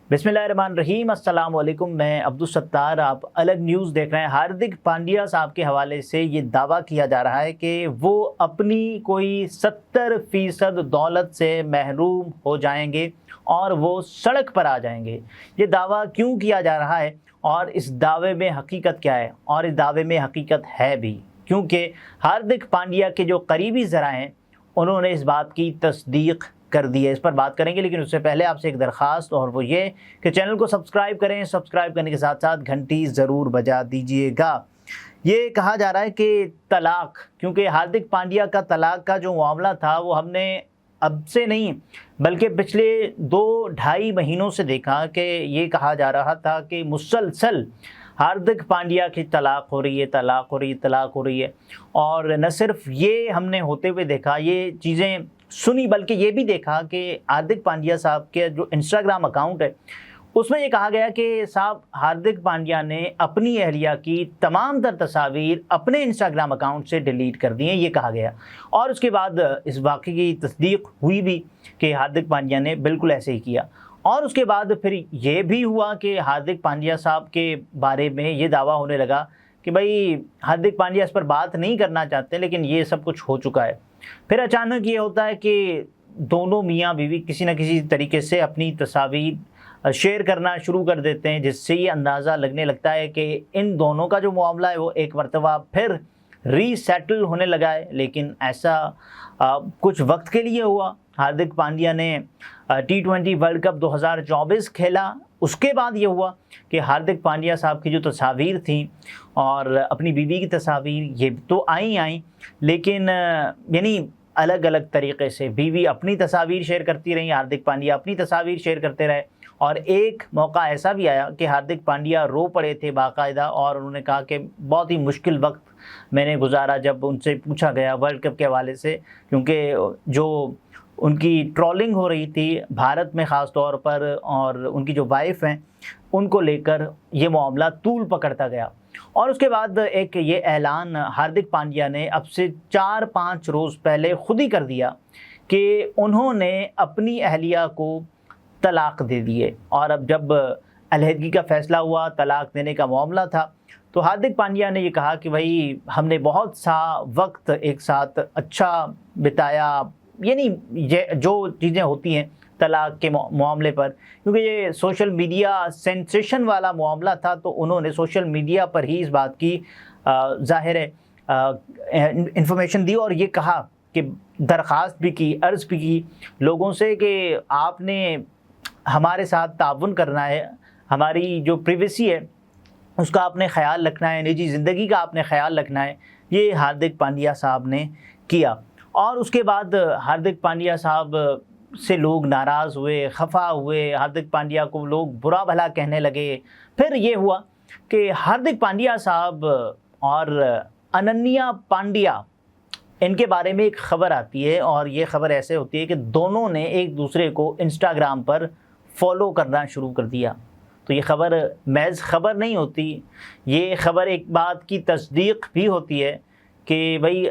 बिस्मिल्लाहिर्रहमानिर्रहीम, अस्सलाम वालेकुम। मैं अब्दुल सत्तार, आप अलग न्यूज़ देख रहे हैं। हार्दिक पांड्या साहब के हवाले से ये दावा किया जा रहा है कि वो अपनी कोई 70% दौलत से महरूम हो जाएंगे और वो सड़क पर आ जाएंगे। ये दावा क्यों किया जा रहा है और इस दावे में हकीकत क्या है? और इस दावे में हकीकत है भी, क्योंकि हार्दिक पांड्या के जो करीबी ज़रा हैं उन्होंने इस बात की तस्दीक कर दी है। इस पर बात करेंगे, लेकिन उससे पहले आपसे एक दरख्वास्त, और वो ये कि चैनल को सब्सक्राइब करें। सब्सक्राइब करने के साथ साथ घंटी ज़रूर बजा दीजिएगा। ये कहा जा रहा है कि तलाक, क्योंकि हार्दिक पांड्या का तलाक का जो मामला था वो हमने अब से नहीं बल्कि पिछले 2-2.5 महीनों से देखा कि ये कहा जा रहा था कि मुसलसल हार्दिक पांड्या की तलाक हो रही है, तलाक हो रही है, तलाक हो रही है। और न सिर्फ ये हमने होते हुए देखा, ये चीज़ें सुनी, बल्कि ये भी देखा कि हार्दिक पांड्या साहब के जो इंस्टाग्राम अकाउंट है उसमें ये कहा गया कि साहब हार्दिक पांड्या ने अपनी अहलिया की तमाम तर तस्वीर अपने इंस्टाग्राम अकाउंट से डिलीट कर दी हैं, ये कहा गया। और उसके बाद इस वाक़े की तस्दीक हुई भी कि हार्दिक पांड्या ने बिल्कुल ऐसे ही किया। और उसके बाद फिर ये भी हुआ कि हार्दिक पांड्या साहब के बारे में ये दावा होने लगा कि भाई हार्दिक पांड्या इस पर बात नहीं करना चाहते, लेकिन ये सब कुछ हो चुका है। फिर अचानक ये होता है कि दोनों मियाँ बीवी किसी न किसी तरीके से अपनी तस्वीर शेयर करना शुरू कर देते हैं, जिससे ये अंदाज़ा लगने लगता है कि इन दोनों का जो मामला है वो एक मरतबा फिर रीसेटल होने लगा है। लेकिन ऐसा कुछ वक्त के लिए हुआ। हार्दिक पांड्या ने T20 वर्ल्ड कप 2024 खेला। उसके बाद ये हुआ कि हार्दिक पांड्या साहब की जो तस्वीर थी और अपनी बीवी की तस्वीर ये तो आई, लेकिन यानी अलग अलग तरीक़े से बीवी अपनी तस्वीर शेयर करती रही, हार्दिक पांड्या अपनी तस्वीर शेयर करते रहे। और एक मौका ऐसा भी आया कि हार्दिक पांड्या रो पड़े थे बाकायदा, और उन्होंने कहा कि बहुत ही मुश्किल वक्त मैंने गुजारा। जब उनसे पूछा गया वर्ल्ड कप के हवाले से, क्योंकि जो उनकी ट्रोलिंग हो रही थी भारत में ख़ास तौर पर, और उनकी जो वाइफ हैं उनको लेकर ये मामला तूल पकड़ता गया। और उसके बाद एक ये ऐलान हार्दिक पांड्या ने अब से 4-5 रोज़ पहले खुद ही कर दिया कि उन्होंने अपनी अहलिया को तलाक दे दिए। और अब जब अलहदगी का फ़ैसला हुआ, तलाक देने का मामला था, तो हार्दिक पांड्या ने ये कहा कि भाई हमने बहुत सा वक्त एक साथ अच्छा बिताया, यानी जो चीज़ें होती हैं तलाक के मामले पर, क्योंकि ये सोशल मीडिया सेंसेशन वाला मामला था, तो उन्होंने सोशल मीडिया पर ही इस बात की ज़ाहिर है इंफॉर्मेशन दी, और ये कहा कि दरख्वास्त भी की, अर्ज़ भी की लोगों से कि आपने हमारे साथ ताउन करना है, हमारी जो प्राइवेसी है उसका आपने ख्याल रखना है, निजी ज़िंदगी का आपने ख्याल रखना है। ये हार्दिक पांड्या साहब ने किया। और उसके बाद हार्दिक पांड्या साहब से लोग नाराज़ हुए, खफा हुए, हार्दिक पांड्या को लोग बुरा भला कहने लगे। फिर ये हुआ कि हार्दिक पांड्या साहब और अनन्या पांड्या, इनके बारे में एक ख़बर आती है, और ये ख़बर ऐसे होती है कि दोनों ने एक दूसरे को इंस्टाग्राम पर फॉलो करना शुरू कर दिया। तो ये ख़बर महज ख़बर नहीं होती, ये ख़बर एक बात की तस्दीक भी होती है कि भाई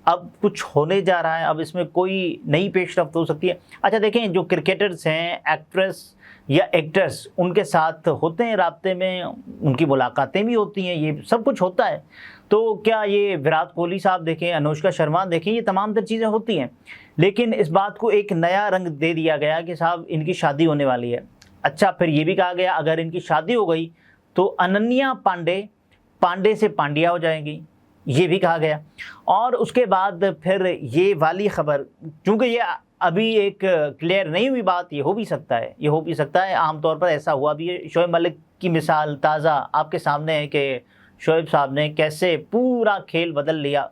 अब कुछ होने जा रहा है, अब इसमें कोई नई पेशरफ्त हो सकती है। अच्छा देखें, जो क्रिकेटर्स हैं, एक्ट्रेस या एक्टर्स, उनके साथ होते हैं राब्ते में, उनकी मुलाकातें भी होती हैं, ये सब कुछ होता है। तो क्या ये विराट कोहली साहब देखें, अनुष्का शर्मा देखें, ये तमाम तर चीज़ें होती हैं। लेकिन इस बात को एक नया रंग दे दिया गया कि साहब इनकी शादी होने वाली है। अच्छा, फिर ये भी कहा गया अगर इनकी शादी हो गई तो अनन्या पांडे से पांड्या हो जाएंगी, ये भी कहा गया। और उसके बाद फिर ये वाली ख़बर, चूँकि ये अभी एक क्लियर नहीं हुई बात, ये हो भी सकता है, आमतौर पर ऐसा हुआ भी है। शोएब मलिक की मिसाल ताज़ा आपके सामने है कि शोएब साहब ने कैसे पूरा खेल बदल लिया,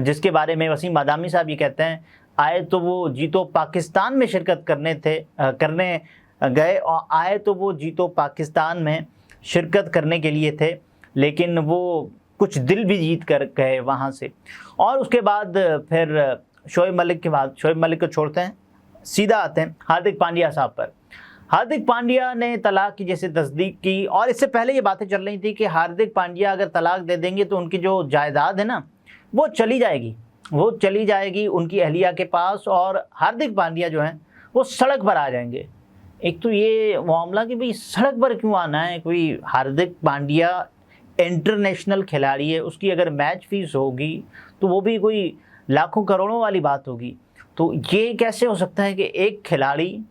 जिसके बारे में वसीम बादामी साहब ये कहते हैं आए तो वो जीतो पाकिस्तान में शिरकत करने गए, और आए तो वो जीतो पाकिस्तान में शिरकत करने के लिए थे, लेकिन वो कुछ दिल भी जीत कर गए वहाँ से। और उसके बाद फिर शोएब मलिक को छोड़ते हैं, सीधा आते हैं हार्दिक पांड्या साहब पर। हार्दिक पांड्या ने तलाक की जैसे तस्दीक की, और इससे पहले ये बातें चल रही थी कि हार्दिक पांड्या अगर तलाक दे देंगे तो उनकी जो जायदाद है ना वो चली जाएगी उनकी अहलिया के पास, और हार्दिक पांड्या जो हैं वो सड़क पर आ जाएंगे। एक तो ये मामला कि भाई सड़क पर क्यों आना है, कोई हार्दिक पांड्या इंटरनेशनल खिलाड़ी है, उसकी अगर मैच फीस होगी तो वो भी कोई लाखों करोड़ों वाली बात होगी। तो ये कैसे हो सकता है कि एक खिलाड़ी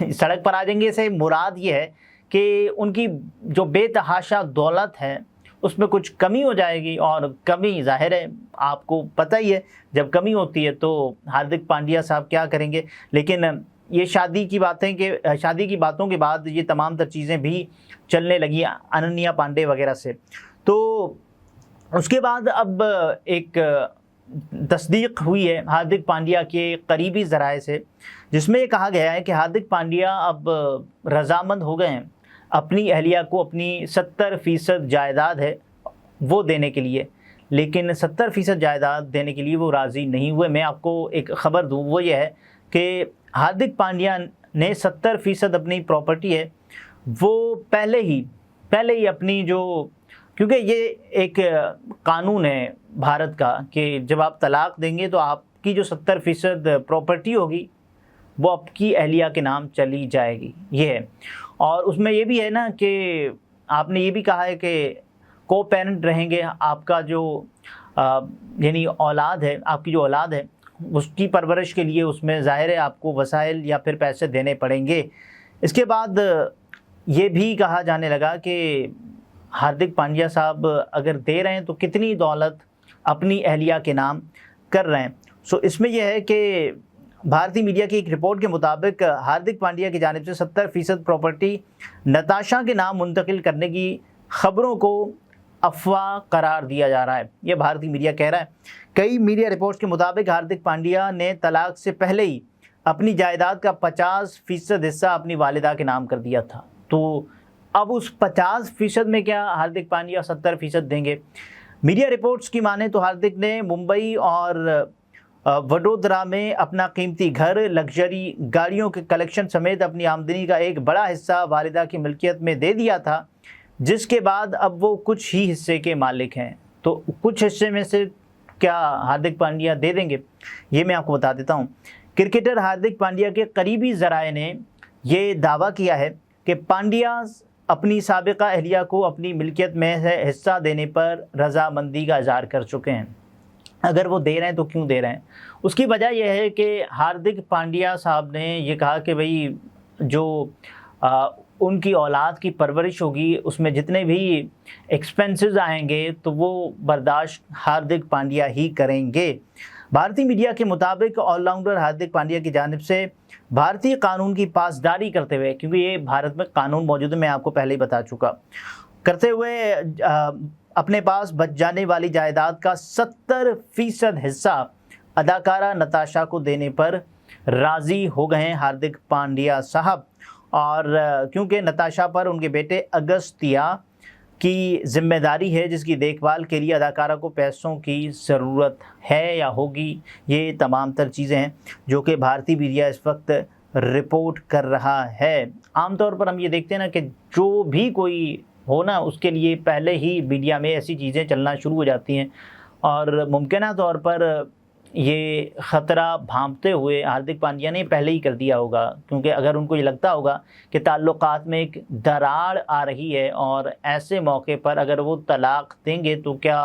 सड़क पर आ जाएंगे? से मुराद ये है कि उनकी जो बेतहाशा दौलत है उसमें कुछ कमी हो जाएगी, और कमी जाहिर है आपको पता ही है जब कमी होती है तो हार्दिक पांड्या साहब क्या करेंगे। लेकिन ये शादी की बातों के बाद ये तमाम तर चीज़ें भी चलने लगी अनन्या पांडे वगैरह से। तो उसके बाद अब एक तस्दीक हुई है हार्दिक पांड्या के करीबी ज़राए से, जिसमें ये कहा गया है कि हार्दिक पांड्या अब रजामंद हो गए हैं अपनी अहलिया को अपनी 70% जायदाद है वो देने के लिए, लेकिन 70% जायदाद देने के लिए वो राज़ी नहीं हुए। मैं आपको एक ख़बर दूँ, वो ये है कि हार्दिक पांड्या ने 70% अपनी प्रॉपर्टी है वो पहले ही अपनी जो, क्योंकि ये एक कानून है भारत का कि जब आप तलाक देंगे तो आपकी जो 70% प्रॉपर्टी होगी वो आपकी अहलिया के नाम चली जाएगी, ये है। और उसमें ये भी है ना कि आपने ये भी कहा है कि को पेरेंट रहेंगे, आपका जो यानी औलाद है, आपकी जो औलाद है उसकी परवरिश के लिए उसमें ज़ाहिर है आपको वसाइल या फिर पैसे देने पड़ेंगे। इसके बाद ये भी कहा जाने लगा कि हार्दिक पांड्या साहब अगर दे रहे हैं तो कितनी दौलत अपनी अहलिया के नाम कर रहे हैं। सो इसमें यह है कि भारतीय मीडिया की एक रिपोर्ट के मुताबिक हार्दिक पांड्या की जानिब से 70% प्रॉपर्टी नताशा के नाम मुंतकिल करने की खबरों को अफवाह करार दिया जा रहा है, यह भारतीय मीडिया कह रहा है। कई मीडिया रिपोर्ट्स के मुताबिक हार्दिक पांड्या ने तलाक से पहले ही अपनी जायदाद का 50% हिस्सा अपनी वालिदा के नाम कर दिया था। तो अब उस 50% में क्या हार्दिक पांड्या 70% देंगे? मीडिया रिपोर्ट्स की माने तो हार्दिक ने मुंबई और वडोदरा में अपना कीमती घर, लग्जरी गाड़ियों के कलेक्शन समेत अपनी आमदनी का एक बड़ा हिस्सा वालिदा की मिल्कियत में दे दिया था, जिसके बाद अब वो कुछ ही हिस्से के मालिक हैं। तो कुछ हिस्से में से क्या हार्दिक पांड्या दे देंगे, ये मैं आपको बता देता हूँ। क्रिकेटर हार्दिक पांड्या के करीबी ज़राए ने ये दावा किया है कि पांड्या अपनी साबिका अहलिया को अपनी मिल्कियत में से हिस्सा देने पर रजामंदी का इज़हार कर चुके हैं। अगर वो दे रहे हैं तो क्यों दे रहे हैं? उसकी वजह यह है कि हार्दिक पांड्या साहब ने ये कहा कि भाई जो उनकी औलाद की परवरिश होगी उसमें जितने भी एक्सपेंसेस आएंगे तो वो बर्दाश्त हार्दिक पांड्या ही करेंगे। भारतीय मीडिया के मुताबिक ऑलराउंडर हार्दिक पांड्या की जानिब से भारतीय कानून की पासदारी करते हुए, क्योंकि ये भारत में कानून मौजूद है, मैं आपको पहले ही बता चुका, करते हुए अपने पास बच जाने वाली जायदाद का 70% हिस्सा अदाकारा नताशा को देने पर राज़ी हो गए हैं हार्दिक पांड्या साहब। और क्योंकि नताशा पर उनके बेटे अगस्तिया की जिम्मेदारी है जिसकी देखभाल के लिए अदाकारा को पैसों की ज़रूरत है या होगी, ये तमाम तर चीज़ें हैं जो कि भारतीय मीडिया इस वक्त रिपोर्ट कर रहा है। आमतौर पर हम ये देखते हैं ना कि जो भी कोई हो ना उसके लिए पहले ही मीडिया में ऐसी चीज़ें चलना शुरू हो जाती हैं, और मुमकिन तौर पर ये ख़तरा भांपते हुए हार्दिक पांड्या ने पहले ही कर दिया होगा, क्योंकि अगर उनको ये लगता होगा कि ताल्लुकात में एक दरार आ रही है और ऐसे मौके पर अगर वो तलाक देंगे तो क्या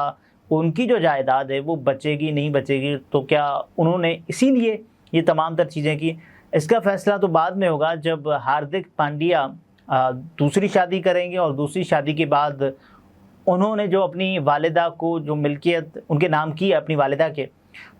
उनकी जो जायदाद है वो बचेगी नहीं बचेगी, तो क्या उन्होंने इसीलिए ये तमाम तर चीज़ें की। इसका फ़ैसला तो बाद में होगा जब हार्दिक पांड्या दूसरी शादी करेंगे, और दूसरी शादी के बाद उन्होंने जो अपनी वालिदा को जो मिल्कियत उनके नाम की है अपनी वालिदा के,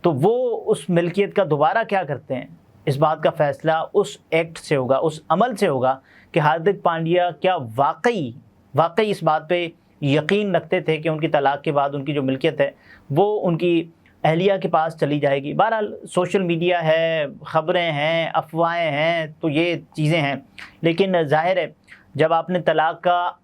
तो वो उस मिल्कियत का दोबारा क्या करते हैं, इस बात का फ़ैसला उस एक्ट से होगा, उस अमल से होगा कि हार्दिक पांड्या क्या वाकई इस बात पे यकीन रखते थे कि उनकी तलाक के बाद उनकी जो मिल्कियत है वो उनकी अहलिया के पास चली जाएगी। बहरहाल सोशल मीडिया है, ख़बरें हैं, अफवाहें हैं, तो ये चीज़ें हैं, लेकिन ज़ाहिर है जब आपने तलाक का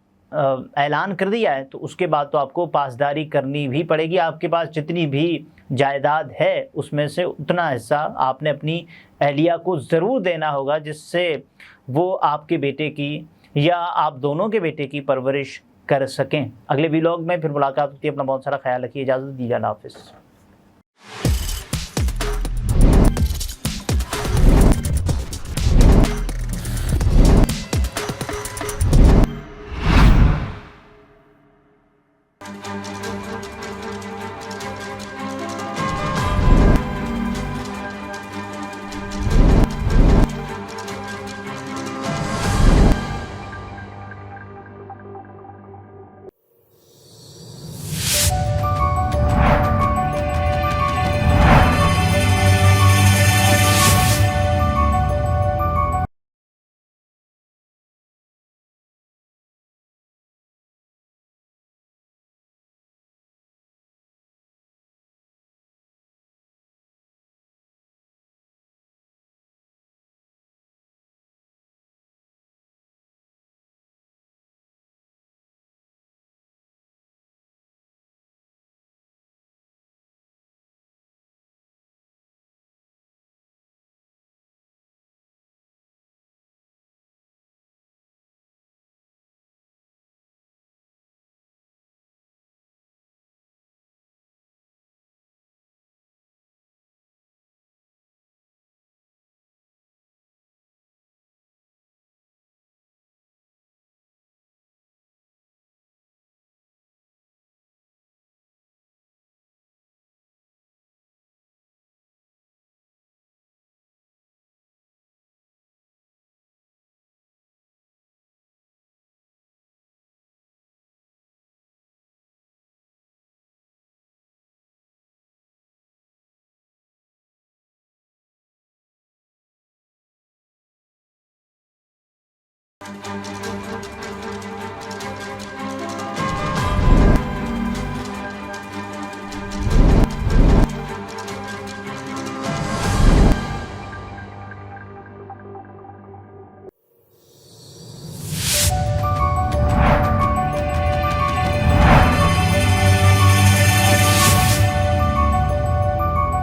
ऐलान कर दिया है तो उसके बाद तो आपको पासदारी करनी भी पड़ेगी। आपके पास जितनी भी जायदाद है उसमें से उतना हिस्सा आपने अपनी अहलिया को ज़रूर देना होगा, जिससे वो आपके बेटे की या आप दोनों के बेटे की परवरिश कर सकें। अगले व्लॉग में फिर मुलाकात होती है। अपना बहुत सारा ख्याल रखिए। इजाज़त दीजिए। अल्लाह हाफ़िज़। ہیں.